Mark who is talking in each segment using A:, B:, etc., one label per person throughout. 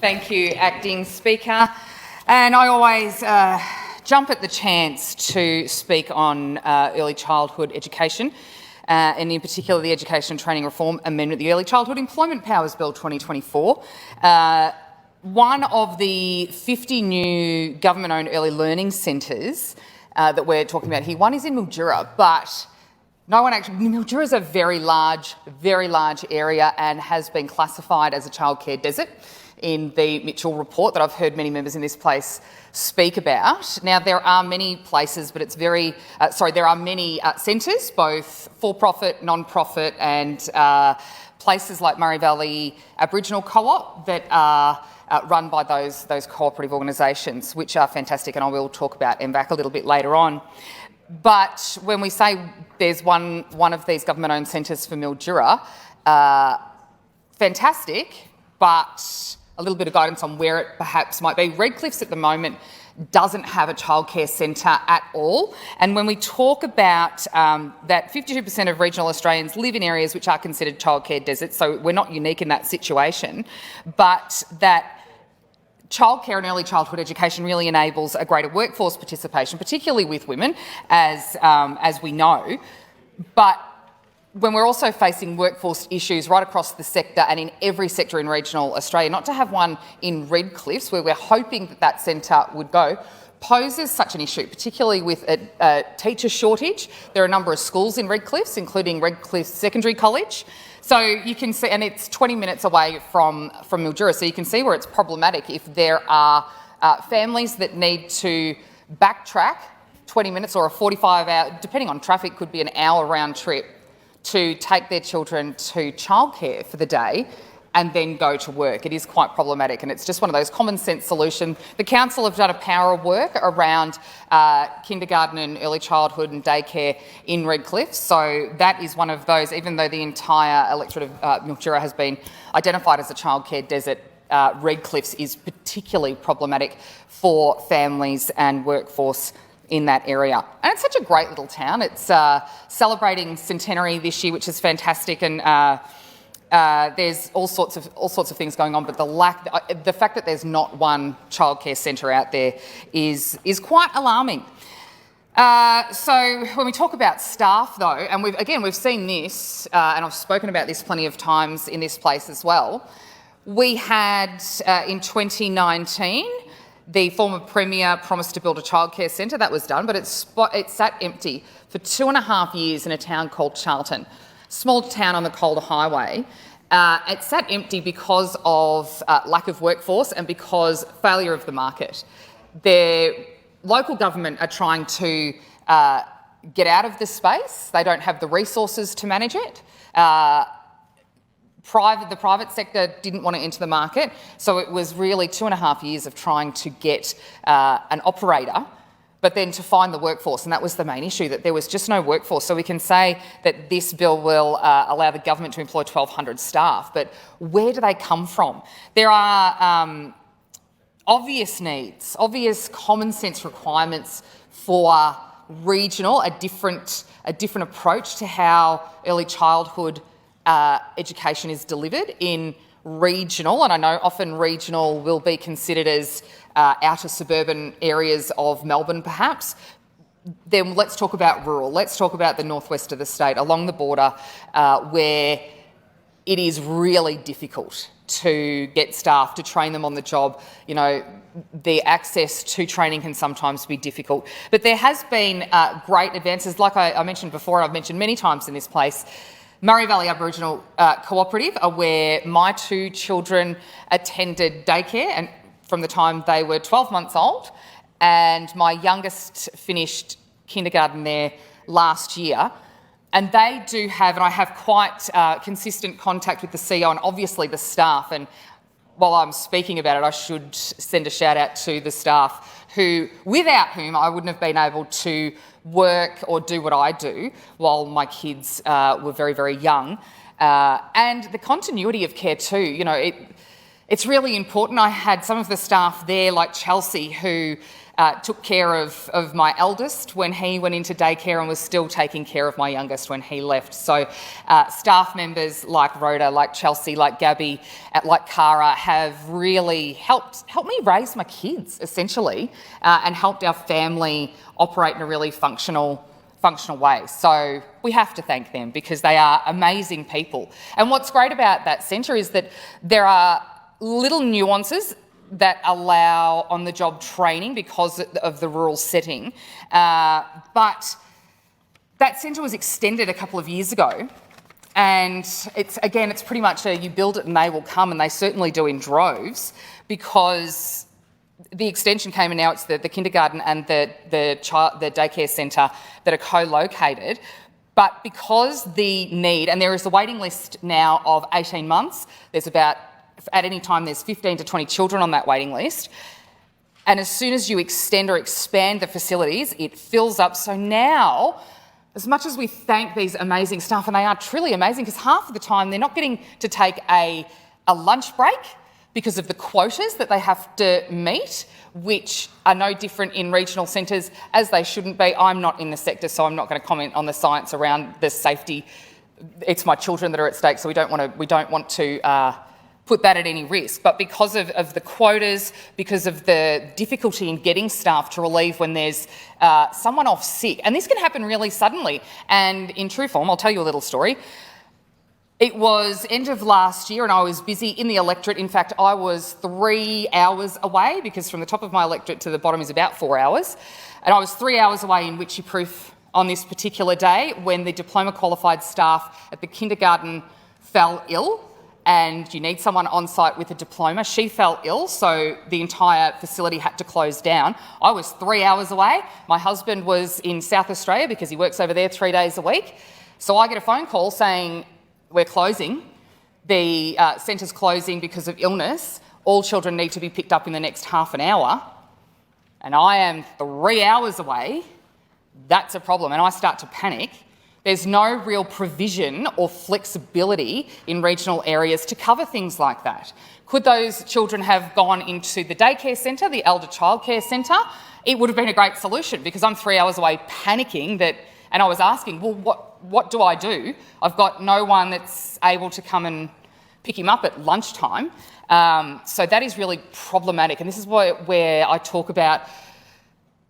A: Thank you, Acting Speaker. And I always jump at the chance to speak on early childhood education, and in particular the Education and Training Reform Amendment, the Early Childhood Employment Powers Bill 2024. One of the 50 new government-owned early learning centres that we're talking about here, one is in Mildura, but no one actually. Mildura is a very large area and has been classified as a childcare desert in the Mitchell report that I've heard many members in this place speak about. Now, there are many places, but it's there are many centres, both for-profit, non-profit, and places like Murray Valley Aboriginal Co-op that are run by those cooperative organisations, which are fantastic, and I will talk about MVAC a little bit later on. But when we say there's one of these government-owned centres for Mildura, fantastic, but a little bit of guidance on where it perhaps might be. Redcliffe's at the moment doesn't have a childcare centre at all. And when we talk about that 52% of regional Australians live in areas which are considered childcare deserts, so we're not unique in that situation, but that childcare and early childhood education really enables a greater workforce participation, particularly with women, as we know. But when we're also facing workforce issues right across the sector and in every sector in regional Australia, not to have one in Redcliffe's, where we're hoping that centre would go, poses such an issue, particularly with a teacher shortage. There are a number of schools in Redcliffe's, including Redcliffe Secondary College. So you can see, and it's 20 minutes away from Mildura, so you can see where it's problematic if there are families that need to backtrack 20 minutes or a 45-hour, depending on traffic, could be an hour round trip, to take their children to childcare for the day and then go to work. It is quite problematic, and it's just one of those common sense solutions. The council have done a power of work around kindergarten and early childhood and daycare in Redcliffe, so that is one of those, even though the entire electorate of Mildura has been identified as a childcare desert, Redcliffe's is particularly problematic for families and workforce in that area. And it's such a great little town. It's celebrating centenary this year, which is fantastic, and there's all sorts of things going on, but the fact that there's not one childcare centre out there is quite alarming. So when we talk about staff though, and we've seen this, and I've spoken about this plenty of times in this place as well, we had in 2019 the former Premier promised to build a childcare centre. That was done, but it sat empty for 2.5 years in a town called Charlton, small town on the Calder Highway. It sat empty because of lack of workforce and because failure of the market. The local government are trying to get out of this space. They don't have the resources to manage it. The private sector didn't want to enter the market, so it was really 2.5 years of trying to get an operator, but then to find the workforce, and that was the main issue, that there was just no workforce. So we can say that this bill will allow the government to employ 1,200 staff, but where do they come from? There are obvious needs, obvious common sense requirements for regional, a different approach to how early childhood education is delivered in regional, and I know often regional will be considered as outer suburban areas of Melbourne perhaps. Then let's talk about rural. Let's talk about the northwest of the state, along the border, where it is really difficult to get staff, to train them on the job. You know, the access to training can sometimes be difficult. But there has been great advances, like I mentioned before, and I've mentioned many times in this place. Murray Valley Aboriginal Cooperative are where my 2 children attended daycare, and from the time they were 12 months old, and my youngest finished kindergarten there last year. And they do have, and I have quite consistent contact with the CEO and obviously the staff, and while I'm speaking about it, I should send a shout out to the staff without whom I wouldn't have been able to work or do what I do while my kids were very, very young. And the continuity of care too, you know, It's really important. I had some of the staff there, like Chelsea, who took care of my eldest when he went into daycare and was still taking care of my youngest when he left. So staff members like Rhoda, like Chelsea, like Gabby, like Cara have really helped me raise my kids, essentially, and helped our family operate in a really functional way. So we have to thank them because they are amazing people. And what's great about that centre is that there are little nuances that allow on-the-job training because of the rural setting. But that centre was extended a couple of years ago, and it's pretty much you build it and they will come, and they certainly do in droves, because the extension came and now it's the kindergarten and the daycare centre that are co-located. But because the need, and there is a waiting list now of 18 months, there's about, at any time, there's 15 to 20 children on that waiting list. And as soon as you extend or expand the facilities, it fills up. So now, as much as we thank these amazing staff, and they are truly amazing, because half of the time they're not getting to take a lunch break because of the quotas that they have to meet, which are no different in regional centres, as they shouldn't be. I'm not in the sector, so I'm not going to comment on the science around the safety. It's my children that are at stake, so we don't want to put that at any risk. But because of the quotas, because of the difficulty in getting staff to relieve when there's someone off sick, and this can happen really suddenly. And in true form, I'll tell you a little story. It was end of last year and I was busy in the electorate. In fact, I was 3 hours away, because from the top of my electorate to the bottom is about 4 hours. And I was 3 hours away in Witchy-Proof on this particular day when the diploma qualified staff at the kindergarten fell ill, and you need someone on site with a diploma. She fell ill, so the entire facility had to close down. I was 3 hours away. My husband was in South Australia because he works over there 3 days a week. So I get a phone call saying, we're closing, the centre's closing because of illness, all children need to be picked up in the next half an hour, and I am 3 hours away. That's a problem, and I start to panic. There's no real provision or flexibility in regional areas to cover things like that. Could those children have gone into the daycare centre, the elder childcare centre? It would have been a great solution, because I'm 3 hours away panicking that, and I was asking, well, what do I do? I've got no one that's able to come and pick him up at lunchtime. So that is really problematic. And this is where I talk about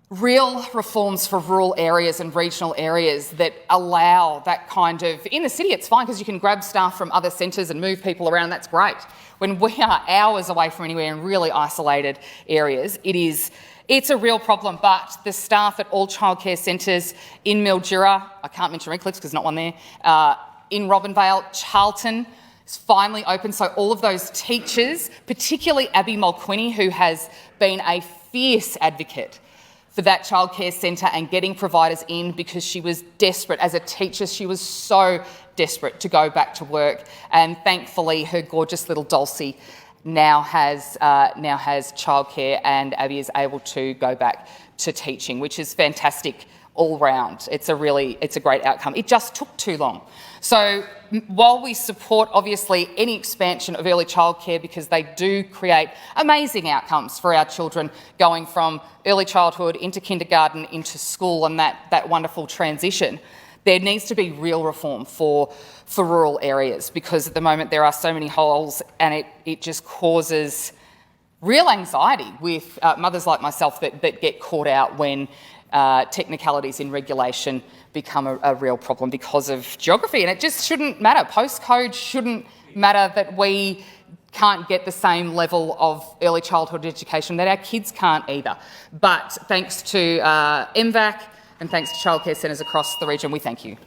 A: real reforms for rural areas and regional areas that allow that kind of... In the city, it's fine because you can grab staff from other centres and move people around. That's great. When we are hours away from anywhere in really isolated areas, it's a real problem. But the staff at all childcare centres in Mildura, I can't mention Redcliffe because there's not one there, in Robinvale, Charlton is finally open. So all of those teachers, particularly Abby Mulqueeney, who has been a fierce advocate for that childcare centre and getting providers in, because she was desperate. As a teacher, she was so desperate to go back to work. And thankfully, her gorgeous little Dulcie now has childcare, and Abby is able to go back to teaching, which is fantastic all round. It's a great outcome. It just took too long. So while we support, obviously, any expansion of early childcare, because they do create amazing outcomes for our children going from early childhood into kindergarten, into school, and that wonderful transition, there needs to be real reform for rural areas, because at the moment there are so many holes, and it just causes real anxiety with mothers like myself that get caught out when technicalities in regulation become a real problem because of geography. And it just shouldn't matter. Postcode shouldn't matter, that we can't get the same level of early childhood education, that our kids can't either. But thanks to MVAC and thanks to childcare centres across the region, we thank you.